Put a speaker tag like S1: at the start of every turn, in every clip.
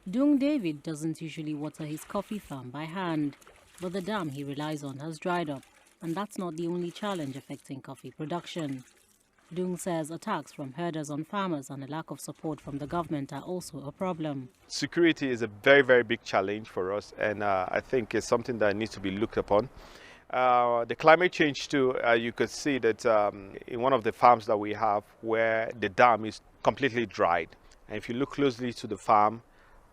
S1: Dung David doesn't usually water his coffee farm by hand, but the dam he relies on has dried up, and that's not the only challenge affecting coffee production. Dung says attacks from herders on farmers and a lack of support from the government are also a problem.
S2: Security is a very, very big challenge for us, and I think it's something that needs to be looked upon. The climate change too, you could see that in one of the farms that we have where the dam is completely dried. And if you look closely to the farm,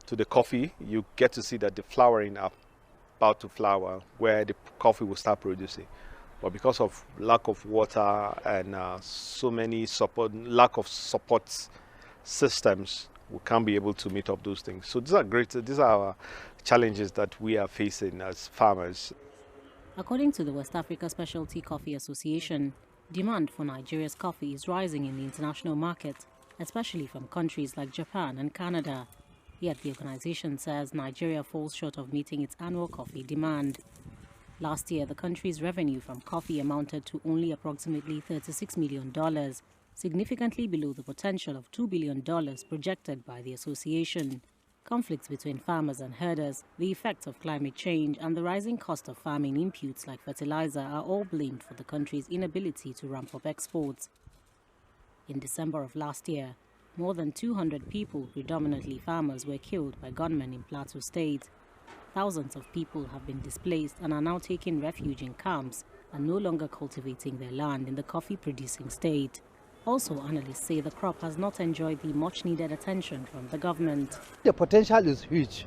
S2: to the coffee, you get to see that the flowering are about to flower where the coffee will start producing. But because of lack of water and lack of support systems, we can't be able to meet up those things. So these are our challenges that we are facing as farmers.
S1: According to the West Africa Specialty Coffee Association, demand for Nigeria's coffee is rising in the international market, especially from countries like Japan and Canada. Yet the organization says Nigeria falls short of meeting its annual coffee demand. Last year, the country's revenue from coffee amounted to only approximately $36 million, significantly below the potential of $2 billion projected by the association. Conflicts between farmers and herders, the effects of climate change, and the rising cost of farming inputs like fertilizer are all blamed for the country's inability to ramp up exports. In December of last year, more than 200 people, predominantly farmers, were killed by gunmen in Plateau State. Thousands of people have been displaced and are now taking refuge in camps and no longer cultivating their land in the coffee-producing state. Also, analysts say the crop has not enjoyed the much-needed attention from the government.
S3: The potential is huge,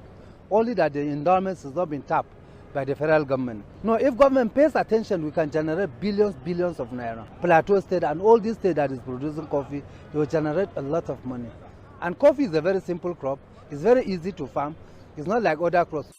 S3: only that the endowments has not been tapped by the federal government. No, if government pays attention, we can generate billions of naira. Plateau State and all this state that is producing coffee, they will generate a lot of money. And coffee is a very simple crop. It's very easy to farm. It's not like other crops.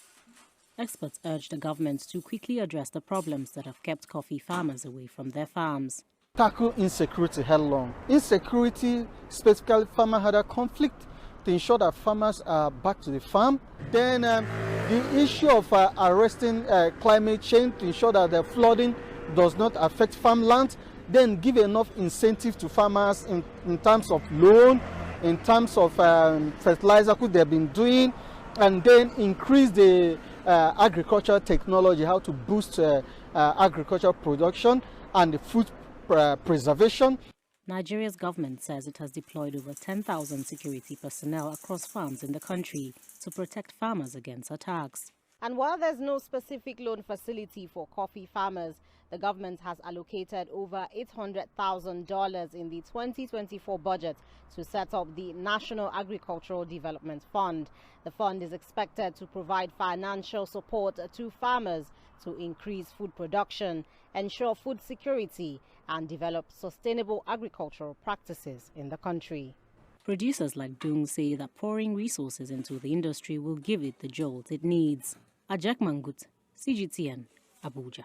S1: Experts urge the government to quickly address the problems that have kept coffee farmers away from their farms.
S4: Tackle insecurity headlong. Insecurity, specifically farmer-herder conflict, to ensure that farmers are back to the farm. Then the issue of arresting climate change to ensure that the flooding does not affect farmland. Then give enough incentive to farmers in terms of loan, in terms of fertilizer which they've been doing, and then increase the agricultural technology, how to boost agricultural production and the food preservation.
S1: Nigeria's government says it has deployed over 10,000 security personnel across farms in the country to protect farmers against attacks.
S5: And while there's no specific loan facility for coffee farmers, the government has allocated over $800,000 in the 2024 budget to set up the National Agricultural Development Fund. The fund is expected to provide financial support to farmers to increase food production, ensure food security, and develop sustainable agricultural practices in the country.
S1: Producers like Dung say that pouring resources into the industry will give it the jolt it needs. Ajak Mangut, CGTN, Abuja.